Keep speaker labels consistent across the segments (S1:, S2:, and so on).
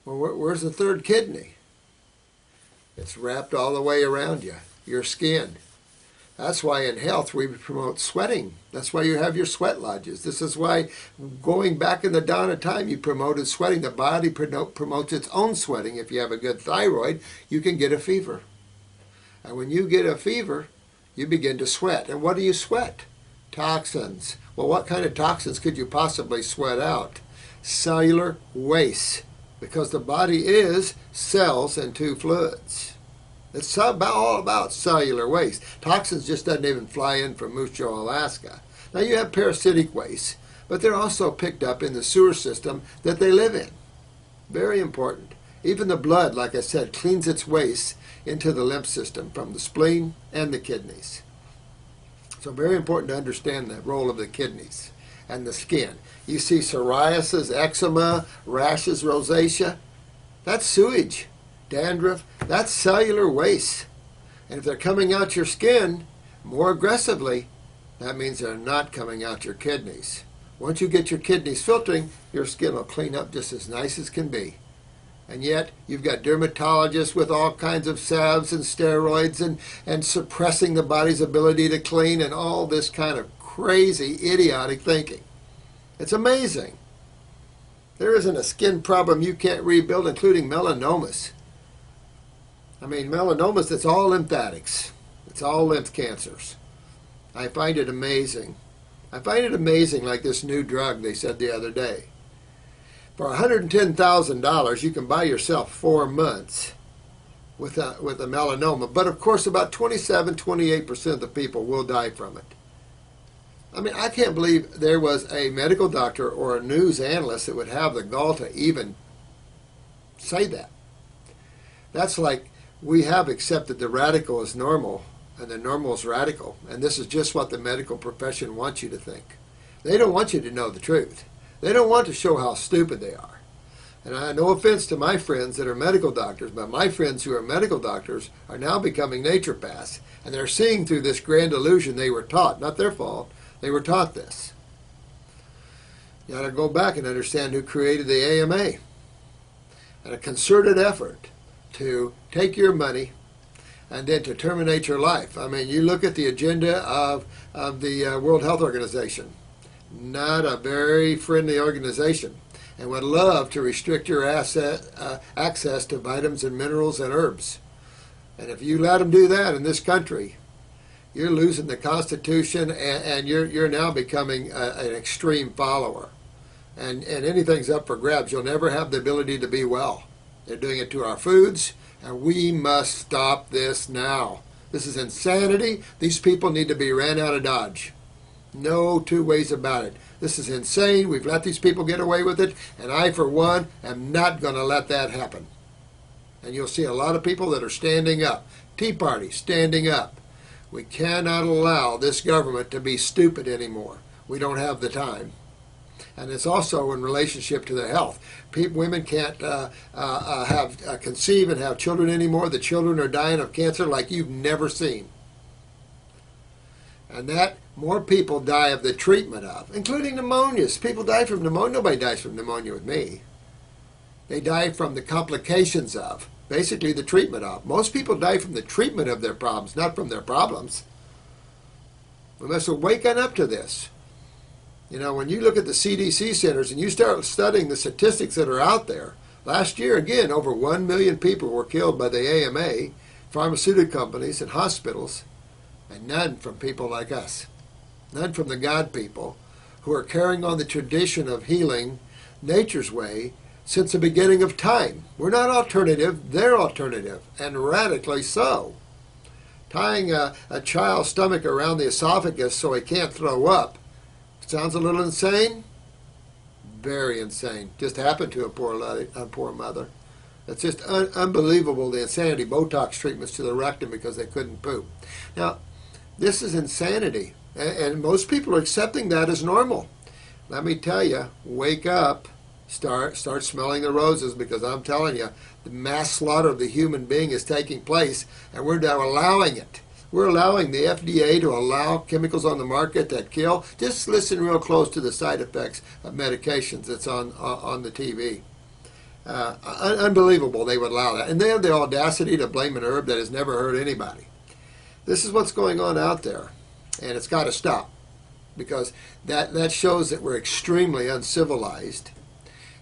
S1: Well, where's the third kidney? It's wrapped all the way around you, your skin. That's why in health we promote sweating. That's why you have your sweat lodges. This is why going back in the dawn of time you promoted sweating. The body promotes its own sweating. If you have a good thyroid, you can get a fever. And when you get a fever, you begin to sweat. And what do you sweat? Toxins. Well, what kind of toxins could you possibly sweat out? Cellular waste. Because the body is cells and two fluids. It's all about cellular waste. Toxins just doesn't even fly in from Moose Jaw, Alaska. Now you have parasitic waste, but they're also picked up in the sewer system that they live in. Very important. Even the blood, like I said, cleans its waste into the lymph system from the spleen and the kidneys. So very important to understand the role of the kidneys and the skin. You see psoriasis, eczema, rashes, rosacea. That's sewage. Dandruff, that's cellular waste. And if they're coming out your skin more aggressively, that means they're not coming out your kidneys. Once you get your kidneys filtering, your skin will clean up just as nice as can be. And yet, you've got dermatologists with all kinds of salves and steroids and suppressing the body's ability to clean and all this kind of crazy, idiotic thinking. It's amazing. There isn't a skin problem you can't rebuild, including melanomas. I mean, melanomas, it's all lymphatics. It's all lymph cancers. I find it amazing. I find it amazing, like this new drug they said the other day. For $110,000, you can buy yourself 4 months with a melanoma. But of course, about 28% of the people will die from it. I mean, I can't believe there was a medical doctor or a news analyst that would have the gall to even say that. That's like we have accepted the radical as normal and the normal is radical. And this is just what the medical profession wants you to think. They don't want you to know the truth. They don't want to show how stupid they are. And I no offense to my friends that are medical doctors, but my friends who are medical doctors are now becoming naturopaths. And they're seeing through this grand illusion they were taught. Not their fault. They were taught this. You got to go back and understand who created the AMA. And a concerted effort to take your money and then to terminate your life. I mean, you look at the agenda of the World Health Organization. Not a very friendly organization, and would love to restrict your access to vitamins and minerals and herbs. And if you let them do that in this country, you're losing the Constitution, and you're now becoming an extreme follower. And anything's up for grabs. You'll never have the ability to be well. They're doing it to our foods, and we must stop this now. This is insanity. These people need to be ran out of Dodge. No two ways about it. This is insane. We've let these people get away with it, and I, for one, am not going to let that happen. And you'll see a lot of people that are standing up. Tea Party, standing up. We cannot allow this government to be stupid anymore. We don't have the time. And it's also in relationship to their health. Women can't conceive and have children anymore. The children are dying of cancer like you've never seen. And that more people die of the treatment of, including pneumonias. People die from pneumonia. Nobody dies from pneumonia with me. They die from the complications of, basically the treatment of. Most people die from the treatment of their problems, not from their problems. We must waken up to this. You know, when you look at the CDC centers and you start studying the statistics that are out there, last year, again, over 1 million people were killed by the AMA, pharmaceutical companies, and hospitals, and none from people like us. None from the God people who are carrying on the tradition of healing nature's way since the beginning of time. We're not alternative, they're alternative, and radically so. Tying a child's stomach around the esophagus so he can't throw up sounds a little insane? Very insane. Just happened to a poor mother. It's just unbelievable, the insanity. Botox treatments to the rectum because they couldn't poop. Now, this is insanity, and most people are accepting that as normal. Let me tell you, wake up, start smelling the roses, because I'm telling you, the mass slaughter of the human being is taking place, and we're now allowing it. We're allowing the FDA to allow chemicals on the market that kill. Just listen real close to the side effects of medications that's on the TV. Unbelievable they would allow that. And they have the audacity to blame an herb that has never hurt anybody. This is what's going on out there, and it's got to stop, because that shows that we're extremely uncivilized,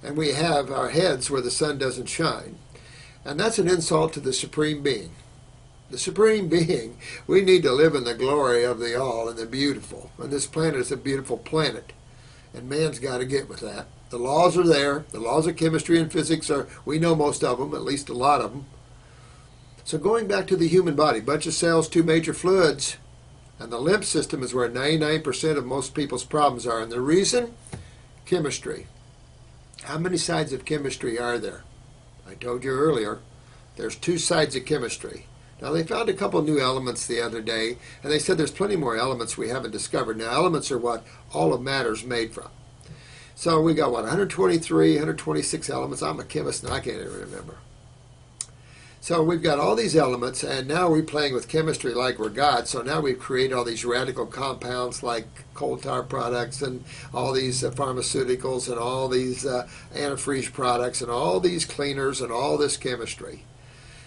S1: and we have our heads where the sun doesn't shine. And that's an insult to the Supreme Being. The Supreme Being, we need to live in the glory of the all and the beautiful. And this planet is a beautiful planet, and man's got to get with that. The laws are there. The laws of chemistry and physics are, we know most of them, at least a lot of them. So going back to the human body, bunch of cells, two major fluids, and the lymph system is where 99% of most people's problems are. And the reason? Chemistry. How many sides of chemistry are there? I told you earlier, there's two sides of chemistry. Now, they found a couple new elements the other day, and they said there's plenty more elements we haven't discovered. Now, elements are what all of matter is made from. So we got, what, 123, 126 elements? I'm a chemist, and I can't even remember. So we've got all these elements, and now we're playing with chemistry like we're God. So now we've created all these radical compounds like coal tar products and all these pharmaceuticals and all these antifreeze products and all these cleaners and all this chemistry.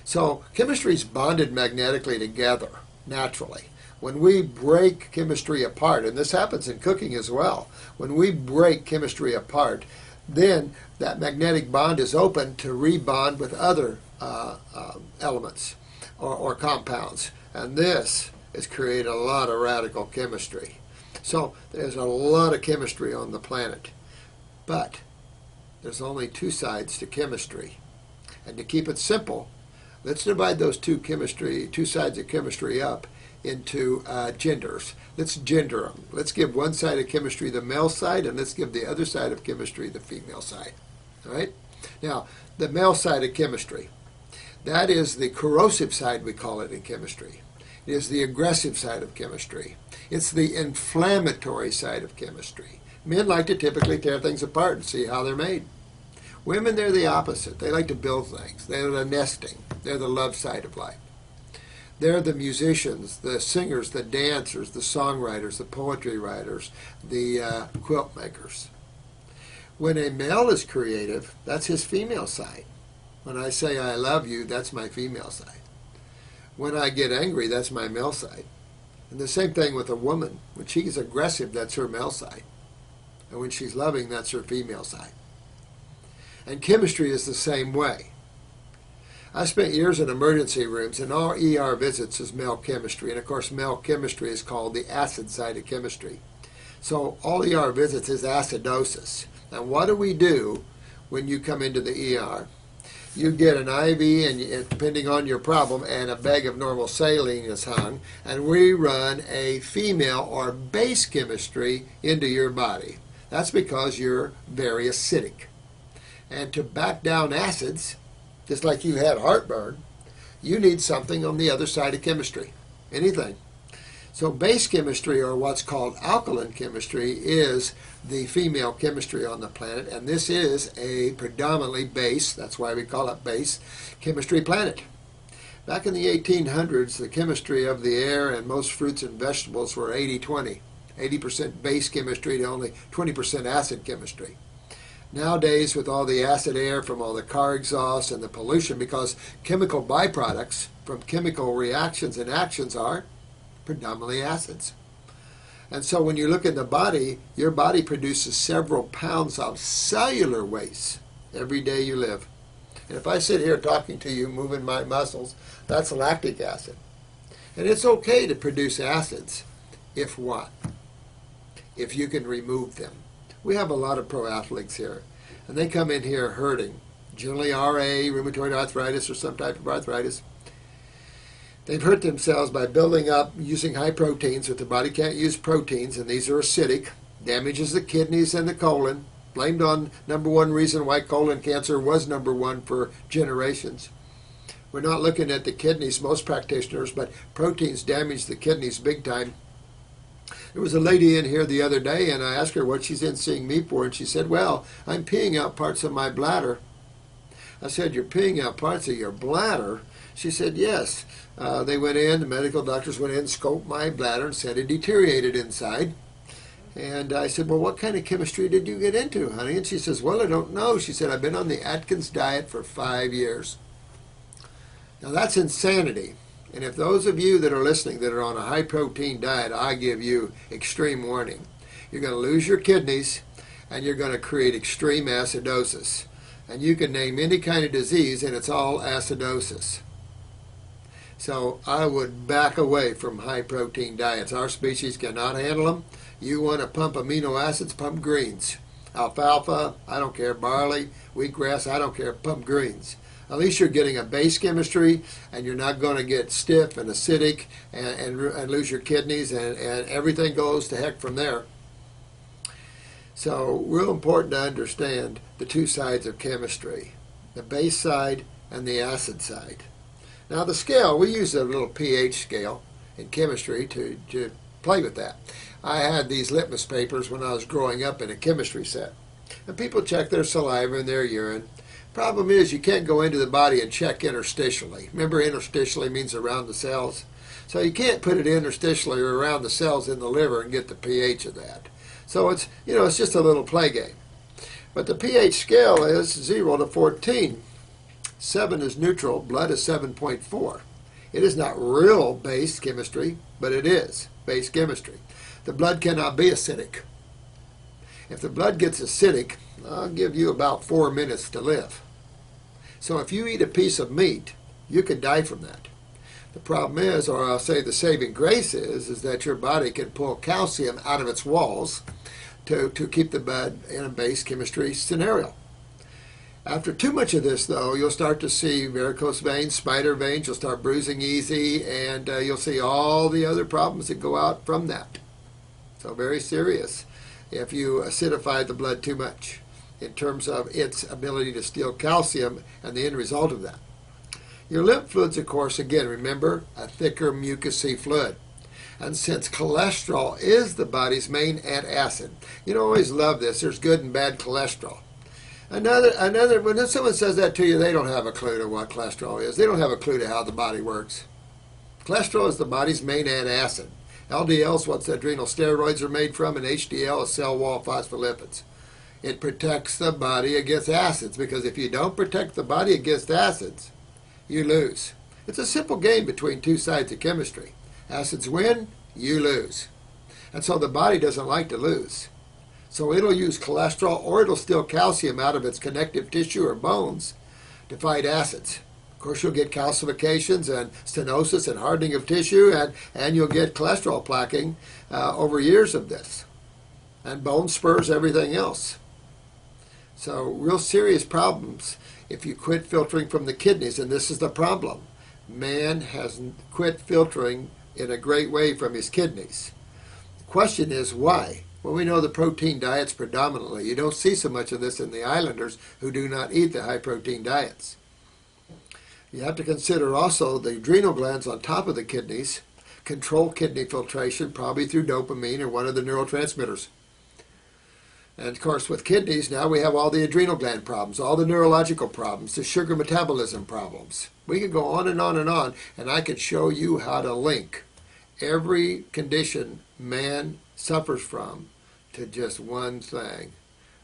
S1: So chemistry is bonded magnetically together, naturally. When we break chemistry apart, and this happens in cooking as well, when we break chemistry apart, then that magnetic bond is open to rebond with other elements or compounds. And this has created a lot of radical chemistry. So there's a lot of chemistry on the planet. But there's only two sides to chemistry. And to keep it simple, let's divide those two sides of chemistry up into genders. Let's gender them. Let's give one side of chemistry the male side, and let's give the other side of chemistry the female side. All right? Now, the male side of chemistry, that is the corrosive side, we call it in chemistry. It is the aggressive side of chemistry. It's the inflammatory side of chemistry. Men like to typically tear things apart and see how they're made. Women, they're the opposite. They like to build things. They're the nesting. They're the love side of life. They're the musicians, the singers, the dancers, the songwriters, the poetry writers, the quilt makers. When a male is creative, that's his female side. When I say I love you, that's my female side. When I get angry, that's my male side. And the same thing with a woman. When she's aggressive, that's her male side. And when she's loving, that's her female side. And chemistry is the same way. I spent years in emergency rooms, and all ER visits is male chemistry. And of course, male chemistry is called the acid side of chemistry. So all ER visits is acidosis. And what do we do when you come into the ER? You get an IV, and depending on your problem, and a bag of normal saline is hung, and we run a female or base chemistry into your body. That's because you're very acidic. And to back down acids, just like you had heartburn, you need something on the other side of chemistry, anything. So base chemistry, or what's called alkaline chemistry, is the female chemistry on the planet, and this is a predominantly base, that's why we call it base, chemistry planet. Back in the 1800s, the chemistry of the air and most fruits and vegetables were 80-20, 80% base chemistry to only 20% acid chemistry. Nowadays, with all the acid air from all the car exhaust and the pollution, because chemical byproducts from chemical reactions and actions are predominantly acids. And so when you look in the body, your body produces several pounds of cellular waste every day you live. And if I sit here talking to you, moving my muscles, that's lactic acid. And it's okay to produce acids, if what? If you can remove them. We have a lot of pro athletes here, and they come in here hurting, generally RA, rheumatoid arthritis, or some type of arthritis. They've hurt themselves by building up using high proteins, but the body can't use proteins, and these are acidic, damages the kidneys and the colon, blamed on number one reason why colon cancer was number one for generations. We're not looking at the kidneys, most practitioners, but proteins damage the kidneys big time. There was a lady in here the other day, and I asked her what she's in seeing me for, and she said, well, I'm peeing out parts of my bladder. I said, you're peeing out parts of your bladder? She said, yes. They went in, the medical doctors went in, scoped my bladder, and said it deteriorated inside. And I said, well, what kind of chemistry did you get into, honey? And she says, well, I don't know. She said, I've been on the Atkins diet for 5 years. Now, that's insanity. And if those of you that are listening that are on a high-protein diet, I give you extreme warning. You're going to lose your kidneys, and you're going to create extreme acidosis. And you can name any kind of disease, and it's all acidosis. So I would back away from high-protein diets. Our species cannot handle them. You want to pump amino acids, pump greens. Alfalfa, I don't care. Barley, wheatgrass, I don't care. Pump greens. At least you're getting a base chemistry, and you're not going to get stiff and acidic and lose your kidneys, and everything goes to heck from there. So real important to understand the two sides of chemistry, the base side and the acid side. Now the scale, we use a little pH scale in chemistry to play with that. I had these litmus papers when I was growing up in a chemistry set. And people check their saliva and their urine. Problem is you can't go into the body and check interstitially. Remember, interstitially means around the cells. So you can't put it interstitially or around the cells in the liver and get the pH of that. So it's, it's just a little play game. But the pH scale is 0 to 14. 7 is neutral, blood is 7.4. It is not real base chemistry, but it is base chemistry. The blood cannot be acidic. If the blood gets acidic, I'll give you about 4 minutes to live. So if you eat a piece of meat, you could die from that. The problem is, or I'll say the saving grace is that your body can pull calcium out of its walls to keep the blood in a base chemistry scenario. After too much of this, though, you'll start to see varicose veins, spider veins, you'll start bruising easy, and you'll see all the other problems that go out from that. So very serious if you acidify the blood too much in terms of its ability to steal calcium and the end result of that. Your lymph fluids, of course, again, remember, a thicker mucousy fluid. And since cholesterol is the body's main antacid, you always love this, there's good and bad cholesterol. Another, when someone says that to you, they don't have a clue to what cholesterol is. They don't have a clue to how the body works. Cholesterol is the body's main antacid. LDL is what the adrenal steroids are made from, and HDL is cell wall phospholipids. It protects the body against acids, because if you don't protect the body against acids, you lose. It's a simple game between two sides of chemistry. Acids win, you lose. And so the body doesn't like to lose. So it'll use cholesterol, or it'll steal calcium out of its connective tissue or bones to fight acids. Of course, you'll get calcifications and stenosis and hardening of tissue, and you'll get cholesterol plaquing over years of this. And bone spurs, everything else. So real serious problems if you quit filtering from the kidneys, and this is the problem. Man has quit filtering in a great way from his kidneys. The question is why? Well, we know the protein diets predominantly. You don't see so much of this in the islanders who do not eat the high-protein diets. You have to consider also the adrenal glands on top of the kidneys control kidney filtration, probably through dopamine or one of the neurotransmitters. And of course, with kidneys, now we have all the adrenal gland problems, all the neurological problems, the sugar metabolism problems. We could go on, and I could show you how to link every condition man suffers from to just one thing,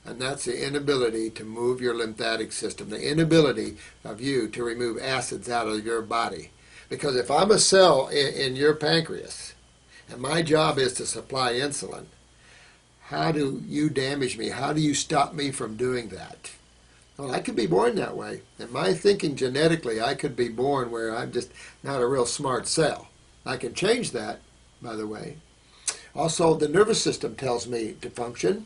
S1: and that's the inability to move your lymphatic system, the inability of you to remove acids out of your body. Because if I'm a cell in your pancreas, and my job is to supply insulin, how do you damage me? How do you stop me from doing that? Well, I could be born that way. In my thinking genetically, I could be born where I'm just not a real smart cell. I can change that, by the way. Also, the nervous system tells me to function.